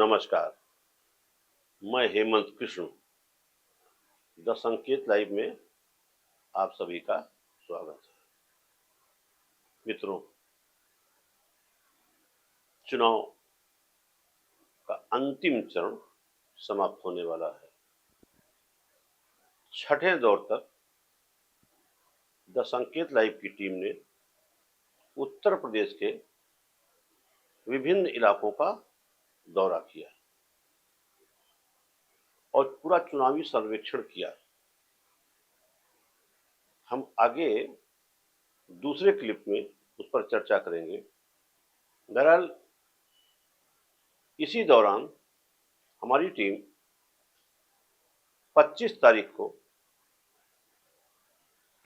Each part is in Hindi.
नमस्कार। मैं हेमंत कृष्ण द संकेत लाइव में आप सभी का स्वागत है। मित्रों, चुनाव का अंतिम चरण समाप्त होने वाला है। छठे दौर तक द संकेत लाइव की टीम ने उत्तर प्रदेश के विभिन्न इलाकों का दौरा किया और पूरा चुनावी सर्वेक्षण किया। हम आगे दूसरे क्लिप में उस पर चर्चा करेंगे। बहरहाल इसी दौरान हमारी टीम 25 तारीख को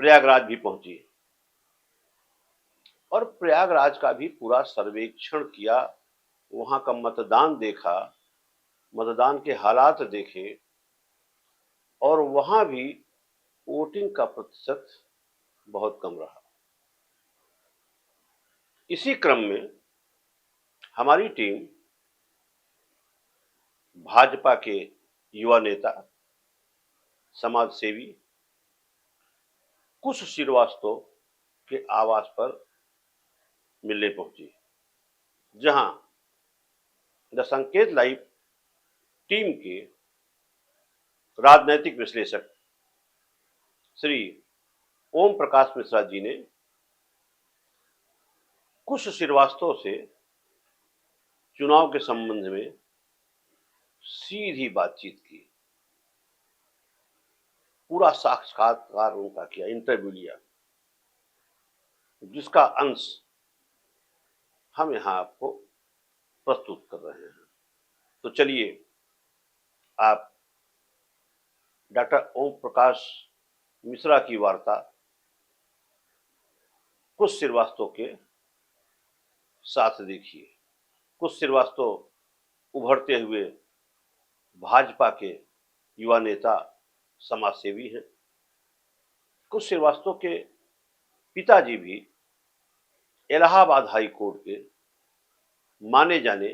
प्रयागराज भी पहुंची और प्रयागराज का भी पूरा सर्वेक्षण किया। वहां का मतदान देखा, मतदान के हालात देखे और वहां भी वोटिंग का प्रतिशत बहुत कम रहा। इसी क्रम में हमारी टीम भाजपा के युवा नेता, समाज सेवी कुश श्रीवास्तव के आवास पर मिलने पहुंची, जहां द संकेत लाइव टीम के राजनैतिक विश्लेषक श्री ओम प्रकाश मिश्रा जी ने कुश श्रीवास्तव से चुनाव के संबंध में सीधी बातचीत की। पूरा साक्षात्कार उनका किया, इंटरव्यू लिया, जिसका अंश हम यहां आपको प्रस्तुत कर रहे हैं। तो चलिए आप डॉक्टर ओम प्रकाश मिश्रा की वार्ता कुश श्रीवास्तव के साथ देखिए। कुश श्रीवास्तव उभरते हुए भाजपा के युवा नेता, समाज सेवी हैं। कुश श्रीवास्तव के पिताजी भी इलाहाबाद हाई कोर्ट के माने जाने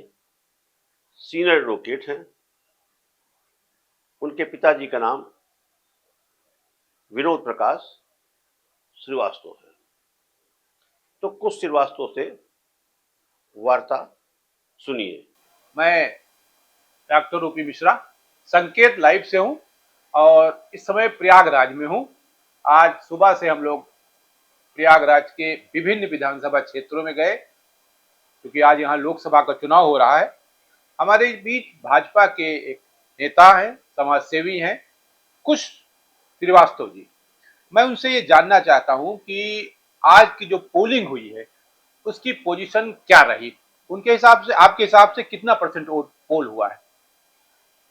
सीनियर एडवोकेट हैं। उनके पिताजी का नाम विनोद प्रकाश श्रीवास्तव है। तो कुश श्रीवास्तव से वार्ता सुनिए। मैं डॉक्टर ओपी मिश्रा संकेत लाइव से हूं और इस समय प्रयागराज में हूं। आज सुबह से हम लोग प्रयागराज के विभिन्न विधानसभा क्षेत्रों में गए, क्योंकि आज यहां लोकसभा का चुनाव हो रहा है। हमारे बीच भाजपा के एक नेता हैं, समाज सेवी हैं, कुश श्रीवास्तव जी। मैं उनसे ये जानना चाहता हूं कि आज की जो पोलिंग हुई है उसकी पोजीशन क्या रही, उनके हिसाब से, आपके हिसाब से कितना परसेंट पोल हुआ है?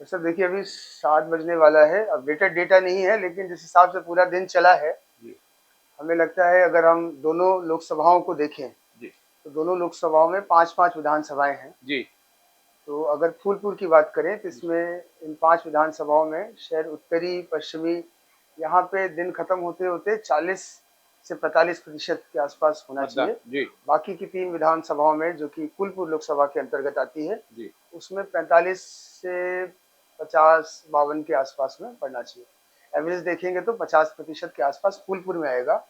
सर देखिए, अभी 7 बजने वाला है। अपडेटेड डेटा नहीं है, लेकिन जिस हिसाब से पूरा दिन चला है हमें लगता है, अगर हम दोनों लोकसभाओं को देखें तो दोनों लोकसभाओं में 5-5 विधानसभाएं हैं जी। तो अगर फूलपुर की बात करें तो इसमें इन 5 विधानसभाओं में शहर उत्तरी, पश्चिमी, यहाँ पे दिन खत्म होते होते 40 से 45% के आसपास होना चाहिए। बाकी की 3 विधानसभाओं में, जो कि फूलपुर लोकसभा के अंतर्गत आती है, उसमें 45 से 50-52 के आसपास में पड़ना चाहिए। एवरेज देखेंगे तो 50% के आसपास फूलपुर में आएगा।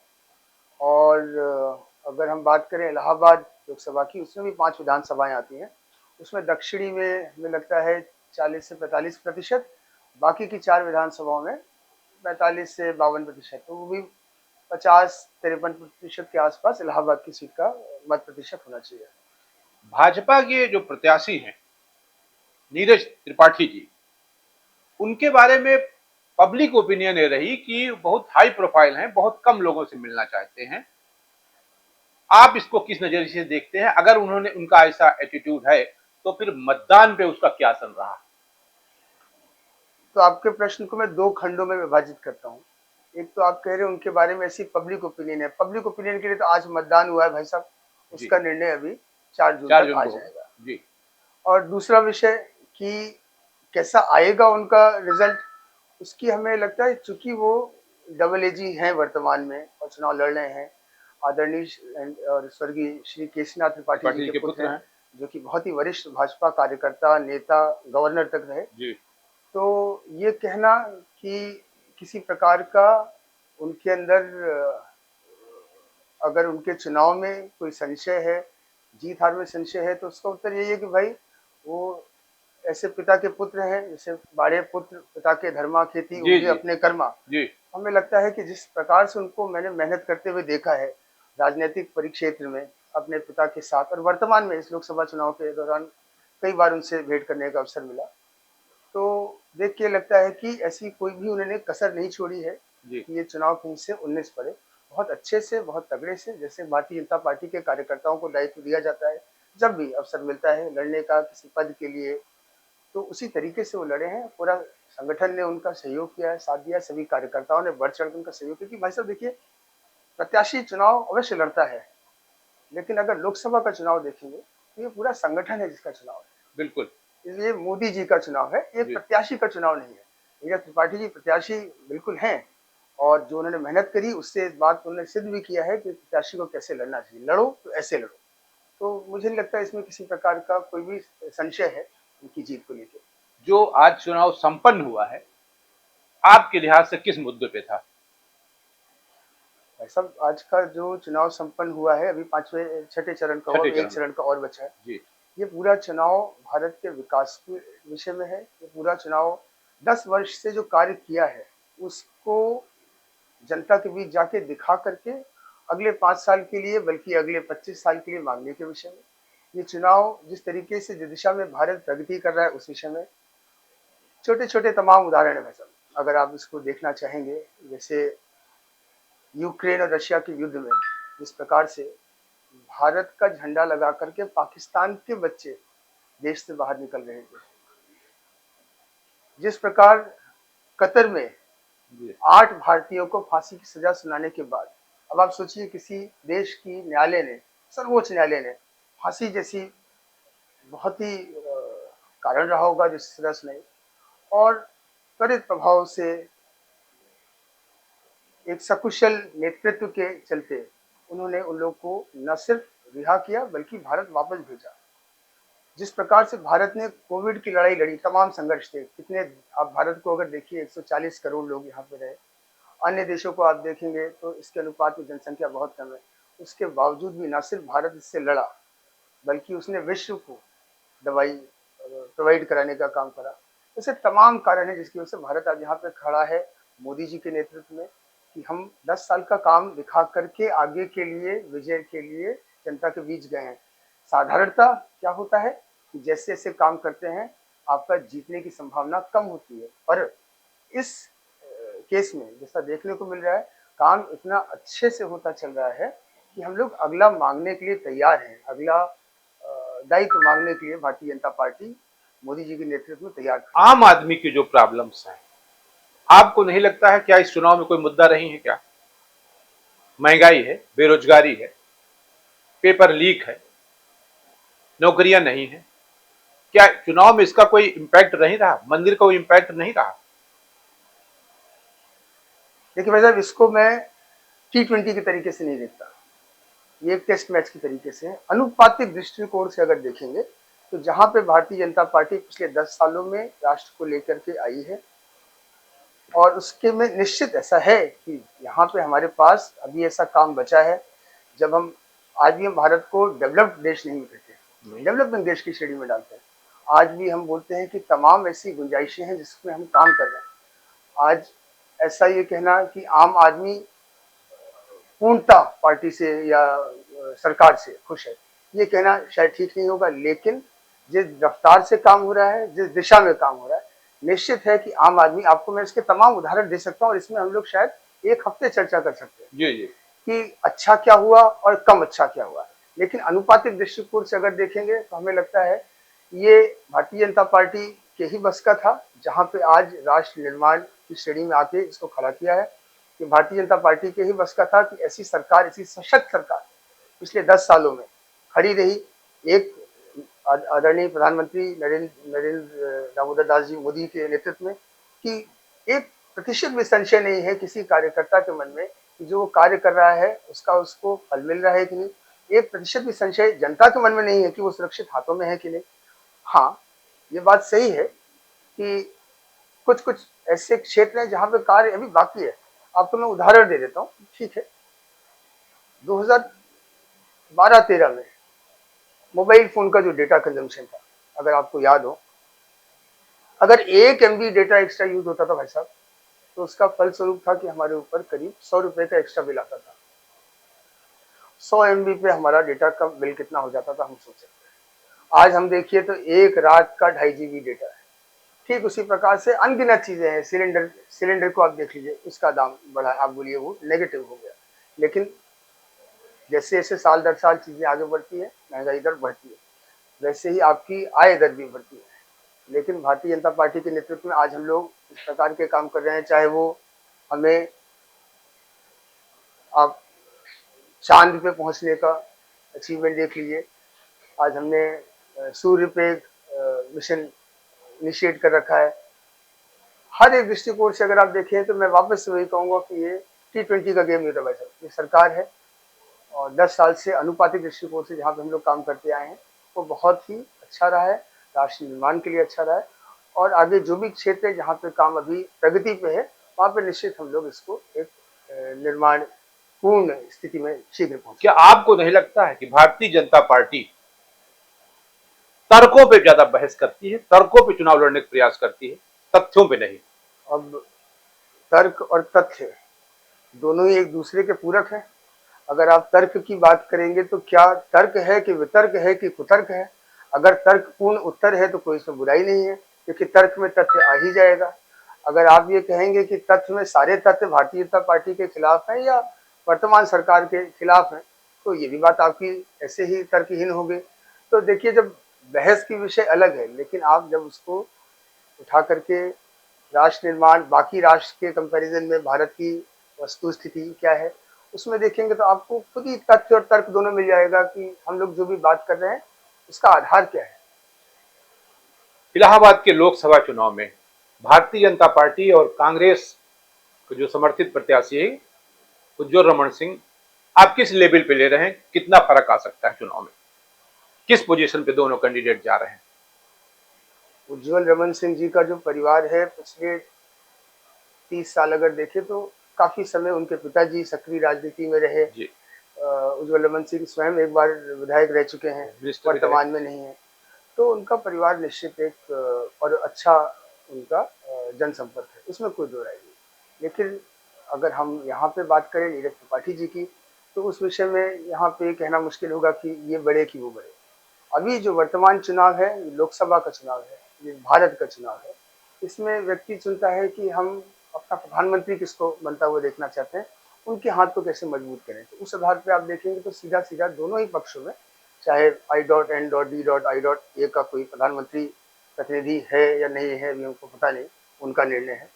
और अगर हम बात करें इलाहाबाद लोकसभा की, उसमें भी 5 विधानसभाएं आती हैं। उसमें दक्षिणी में हमें लगता है 40 से 45%, बाकी की 4 विधानसभाओं में 45 से 52%, तो वो भी 50-53% के आसपास इलाहाबाद की सीट का मत प्रतिशत होना चाहिए। भाजपा के जो प्रत्याशी हैं नीरज त्रिपाठी जी, उनके बारे में पब्लिक ओपिनियन ये रही कि बहुत हाई प्रोफाइल हैं, बहुत कम लोगों से मिलना चाहते हैं। आप इसको किस नजरिए से देखते हैं? अगर उन्होंने, उनका ऐसा एटीट्यूड है तो फिर मतदान पे उसका क्या असर रहा? तो आपके प्रश्न को मैं 2 खंडों में विभाजित करता हूँ। एक तो आप कह रहे हैं उनके बारे में ऐसी पब्लिक ओपिनियन है। पब्लिक ओपिनियन के लिए तो आज मतदान हुआ है भाई साहब, उसका निर्णय अभी 4 जून तक आ जाएगा जी। और दूसरा विषय कि कैसा आएगा उनका रिजल्ट, उसकी हमें लगता है, चूंकि वो डबल एजी हैं वर्तमान में और चुनाव लड़ रहे हैं, आदरणीय और स्वर्गीय श्री केशनाथ त्रिपाठी जी के पुत्र हैं, जो कि बहुत ही वरिष्ठ भाजपा कार्यकर्ता, नेता, गवर्नर तक रहे। जी तो ये कहना कि किसी प्रकार का उनके अंदर अगर उनके चुनाव में कोई संशय है, जीत हार में संशय है, तो उसका उत्तर यही है कि भाई वो ऐसे पिता के पुत्र हैं, जैसे बाड़े पुत्र पिता के धर्मा, खेती जी उगे जी अपने कर्मा। जी हमें लगता है कि जिस प्रकार से उनको मैंने मेहनत करते हुए देखा है राजनीतिक परिक्षेत्र में अपने पिता के साथ, और वर्तमान में इस लोकसभा चुनाव के दौरान कई बार उनसे भेंट करने का अवसर मिला, तो देख के लगता है कि ऐसी कोई भी उन्होंने कसर नहीं छोड़ी है जी कि ये चुनाव कहीं से 19 पड़े। बहुत अच्छे से, बहुत तगड़े से, जैसे भारतीय जनता पार्टी के कार्यकर्ताओं को दायित्व दिया जाता है जब भी अवसर मिलता है लड़ने का किसी पद के लिए, तो उसी तरीके से वो लड़े हैं। पूरा संगठन ने उनका सहयोग किया है, साथ दिया, सभी कार्यकर्ताओं ने बढ़ चढ़ कर उनका सहयोग किया। कि भाई साहब देखिए, प्रत्याशी चुनाव अवश्य लड़ता है, लेकिन अगर लोकसभा का चुनाव देखेंगे तो ये पूरा संगठन है जिसका चुनाव है। बिल्कुल इसलिए मोदी जी का चुनाव है, एक जी प्रत्याशी का चुनाव नहीं है। नीरज त्रिपाठी जी प्रत्याशी बिल्कुल हैं, और जो उन्होंने मेहनत करी उससे इस बात को उन्होंने सिद्ध भी किया है कि प्रत्याशी को कैसे लड़ना चाहिए। लड़ो तो ऐसे लड़ो। तो मुझे नहीं लगता इसमें किसी प्रकार का कोई भी संशय है उनकी जीत को लेकर। जो आज चुनाव संपन्न हुआ है, आपके लिहाज से किस मुद्दे पे था? भाई साहब, आज का जो चुनाव संपन्न हुआ है, अभी पांचवें छठे चरण का हुआ, छठे एक चरण चरण का और बचा है। जी ये पूरा चुनाव भारत के विकास के विषय में है। ये पूरा चुनाव 10 वर्ष से जो कार्य किया है उसको जनता के बीच जाके दिखा करके अगले 5 साल के लिए, बल्कि अगले 25 साल के लिए मांगने के विषय में। ये चुनाव जिस तरीके से जिस दिशा में भारत प्रगति कर रहा है उस विषय में। छोटे छोटे तमाम उदाहरण है भाई साहब, अगर आप इसको देखना चाहेंगे, जैसे यूक्रेन और रशिया के युद्ध में जिस प्रकार से भारत का झंडा लगा करके पाकिस्तान के बच्चे देश से बाहर निकल रहे थे, जिस प्रकार कतर में जी 8 भारतीयों को फांसी की सजा सुनाने के बाद, अब आप सोचिए किसी देश की न्यायालय ने, सर्वोच्च न्यायालय ने फांसी जैसी बहुत ही कारण रहा होगा जिस सजा सुनाई, और त्वरित प्रभाव से एक सकुशल नेतृत्व के चलते उन्होंने उन लोग को न सिर्फ रिहा किया बल्कि भारत वापस भेजा। जिस प्रकार से भारत ने कोविड की लड़ाई लड़ी, तमाम संघर्ष थे, कितने, आप भारत को अगर देखिए 140 करोड़ लोग यहाँ पे रहे, अन्य देशों को आप देखेंगे तो इसके अनुपात में जनसंख्या बहुत कम है। उसके बावजूद भी न सिर्फ भारत इससे लड़ा बल्कि उसने विश्व को दवाई प्रोवाइड कराने का काम करा। ऐसे तमाम कारण है जिसकी वजह से भारत आज यहाँ पे खड़ा है मोदी जी के नेतृत्व में, कि हम 10 साल का काम दिखा करके आगे के लिए, विजय के लिए जनता के बीच गए हैं। साधारणता क्या होता है कि जैसे जैसे काम करते हैं आपका जीतने की संभावना कम होती है, पर इस केस में जैसा देखने को मिल रहा है, काम इतना अच्छे से होता चल रहा है कि हम लोग अगला मांगने के लिए तैयार हैं। अगला दायित्व मांगने के लिए भारतीय जनता पार्टी मोदी जी के नेतृत्व में तैयार है। आम आदमी की जो प्रॉब्लम्स हैं, आपको नहीं लगता है क्या इस चुनाव में कोई मुद्दा रही है? क्या महंगाई है, बेरोजगारी है, पेपर लीक है, नौकरियां नहीं है, क्या चुनाव में इसका कोई इम्पैक्ट नहीं रहा? मंदिर का कोई इम्पैक्ट नहीं रहा? देखिए भाई साहब, इसको मैं T20 के तरीके से नहीं देखता, ये एक टेस्ट मैच की तरीके से है। अनुपातिक दृष्टिकोण से अगर देखेंगे तो जहां पे भारतीय जनता पार्टी पिछले 10 सालों में राष्ट्र को लेकर के आई है, और उसके में निश्चित ऐसा है कि यहाँ पे हमारे पास अभी ऐसा काम बचा है, जब हम आज भी हम भारत को डेवलप्ड देश नहीं कहते, डेवलपिंग देश की श्रेणी में डालते हैं। आज भी हम बोलते हैं कि तमाम ऐसी गुंजाइशें हैं जिसमें हम काम कर रहे हैं। आज ऐसा ये कहना कि आम आदमी पूर्णतः पार्टी से या सरकार से खुश है, ये कहना शायद ठीक नहीं होगा, लेकिन जिस रफ्तार से काम हो रहा है, जिस दिशा में काम हो रहा है, निश्चित है कि आम आदमी, आपको मैं इसके तमाम उदाहरण दे सकता हूँ और इसमें हम लोग शायद एक हफ्ते चर्चा कर सकते हैं जी जी कि अच्छा क्या हुआ और कम अच्छा क्या हुआ। लेकिन अनुपातिक दृष्टिकोण से अगर देखेंगे तो हमें लगता है ये भारतीय जनता पार्टी के ही बस का था, जहां पे आज राष्ट्र निर्माण की श्रेणी में आके इसको खड़ा किया है, कि भारतीय जनता पार्टी के ही बस का था कि ऐसी सरकार, ऐसी सशक्त सरकार पिछले 10 सालों में खड़ी रही। एक आदरणीय प्रधानमंत्री नरेंद्र दामोदर दास जी मोदी के नेतृत्व में, कि एक प्रतिशत भी संशय नहीं है किसी कार्यकर्ता के मन में कि जो वो कार्य कर रहा है उसका उसको फल मिल रहा है कि नहीं। 1% भी संशय जनता के मन में नहीं है कि वो सुरक्षित हाथों में है कि नहीं। हाँ, ये बात सही है कि कुछ कुछ ऐसे क्षेत्र हैं जहां पे कार्य अभी बाकी है। आपको मैं उदाहरण दे देता हूँ। ठीक है, 2012-13 में मोबाइल फोन का जो डेटा कंजम्पशन था, अगर आपको याद हो, अगर 1 MB डेटा एक्स्ट्रा यूज होता था भाई साहब, तो उसका फलस्वरूप था कि हमारे ऊपर करीब 100 रुपए का एक्स्ट्रा बिल आता था। 100 MB पे हमारा डेटा का बिल कितना हो जाता था, हम सोच सकते हैं। आज हम देखिए तो एक रात का 2.5 GB डेटा है। ठीक उसी प्रकार से अनगिनत चीजें हैं। सिलेंडर को आप देख लीजिए, उसका दाम बढ़ा, आप बोलिए वो नेगेटिव हो गया, लेकिन जैसे जैसे साल दर साल चीजें आगे बढ़ती है, महंगाई दर बढ़ती है, वैसे ही आपकी आय दर भी बढ़ती है। लेकिन भारतीय जनता पार्टी के नेतृत्व में आज हम लोग इस प्रकार के काम कर रहे हैं। चाहे वो हमें आप चांद पे पहुंचने का अचीवमेंट देख लीजिए, आज हमने सूर्य पे मिशन इनिशिएट कर रखा है। हर एक दृष्टिकोण से अगर आप देखें तो मैं वापस से वही कहूंगा कि ये T20 का गेम नहीं था भाई साहब। ये सरकार है और 10 साल से अनुपातिक दृष्टिकोण से जहाँ पे हम लोग काम करते आए हैं वो बहुत ही अच्छा रहा है, राष्ट्र निर्माण के लिए अच्छा रहा है। और आगे जो भी क्षेत्र है जहाँ पे काम अभी प्रगति पे है, वहाँ पे निश्चित हम लोग इसको एक निर्माण पूर्ण स्थिति में शीघ्र पहुंचे। क्या आपको नहीं लगता है कि भारतीय जनता पार्टी तर्कों पे ज्यादा बहस करती है, तर्कों पे चुनाव लड़ने का प्रयास करती है, तथ्यों पे नहीं? अब तर्क और तथ्य दोनों ही एक दूसरे के पूरक हैं। अगर आप तर्क की बात करेंगे तो क्या तर्क है कि वितर्क है कि कुतर्क है? अगर तर्कपूर्ण उत्तर है तो कोई इसमें बुराई नहीं है, क्योंकि तर्क में तथ्य आ ही जाएगा। अगर आप ये कहेंगे कि तथ्य में सारे तथ्य भारतीय जनता पार्टी के खिलाफ हैं या वर्तमान सरकार के खिलाफ हैं, तो ये भी बात आपकी ऐसे ही तर्कहीन हो गई। तो देखिए, जब बहस की विषय अलग है, लेकिन आप जब उसको उठा करके राष्ट्र निर्माण, बाकी राष्ट्र के कंपैरिजन में भारत की वस्तु स्थिति क्या है, उसमें देखेंगे तो आपको खुद ही तथ्य और तर्क दोनों मिल जाएगा कि हम लोग जो भी बात कर रहे हैं उसका आधार क्या है। इलाहाबाद के लोकसभा चुनाव में भारतीय जनता पार्टी और कांग्रेस को जो समर्थित प्रत्याशी है उज्ज्वल रमन सिंह, आप किस लेवल पे ले रहे हैं? कितना फर्क आ सकता है चुनाव में? किस पोजीशन पे दोनों कैंडिडेट जा रहे हैं? उज्ज्वल रमन सिंह जी का जो परिवार है, पिछले 30 साल अगर देखें तो काफी समय उनके पिताजी सक्रिय राजनीति में रहे। उज्ज्वल रमन सिंह स्वयं एक बार विधायक रह चुके हैं, वर्तमान में नहीं है। तो उनका परिवार निश्चित एक और अच्छा उनका जनसंपर्क है, उसमें कोई दो राय नहीं। लेकिन अगर हम यहाँ पे बात करें नीरज त्रिपाठी जी की, तो उस विषय में यहाँ पे कहना मुश्किल होगा कि ये बड़े कि वो बड़े। अभी जो वर्तमान चुनाव है, लोकसभा का चुनाव है, ये भारत का चुनाव है। इसमें व्यक्ति चुनता है कि हम अपना प्रधानमंत्री किसको बनता हुआ देखना चाहते हैं, उनके हाथ को कैसे मजबूत करें। तो उस आधार पर आप देखेंगे तो सीधा सीधा दोनों ही पक्षों में, चाहे I.N.D.A का कोई प्रधानमंत्री प्रतिनिधि है या नहीं है, अभी हमको पता नहीं, उनका निर्णय है।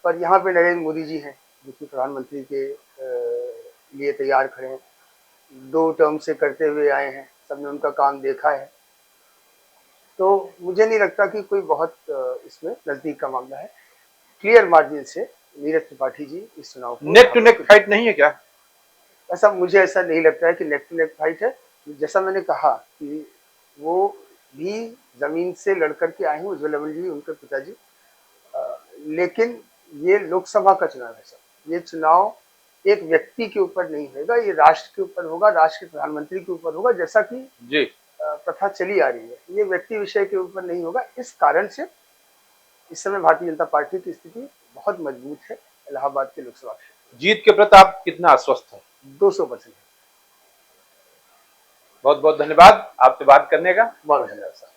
पर यहाँ पे नरेंद्र मोदी जी हैं जो कि प्रधानमंत्री के लिए तैयार खड़े हैं, 2 टर्म से करते हुए आए हैं, सबने उनका काम देखा है। तो मुझे नहीं लगता कि कोई बहुत इसमें नजदीक का मामला है। क्लियर मार्जिन से नीरज त्रिपाठी जी इस चुनाव को, नेक टू नेक फाइट नहीं है क्या? ऐसा मुझे ऐसा नहीं लगता है कि नेक टू नेक फाइट है। जैसा मैंने कहा कि वो भी जमीन से लड़कर के आए हैं, उज्ज्वल रमन जी, उनके पिताजी। लेकिन ये लोकसभा का चुनाव है सर। ये चुनाव एक व्यक्ति के ऊपर नहीं होगा, ये राष्ट्र के ऊपर होगा, राष्ट्र के प्रधानमंत्री के ऊपर होगा, जैसा कि जी प्रथा चली आ रही है। ये व्यक्ति विषय के ऊपर नहीं होगा। इस कारण से इस समय भारतीय जनता पार्टी की स्थिति बहुत मजबूत है इलाहाबाद के लोकसभा क्षेत्र। जीत के प्रति आप कितना आश्वस्त हैं? 200%। बहुत बहुत धन्यवाद आपसे बात करने का। बहुत धन्यवाद सर।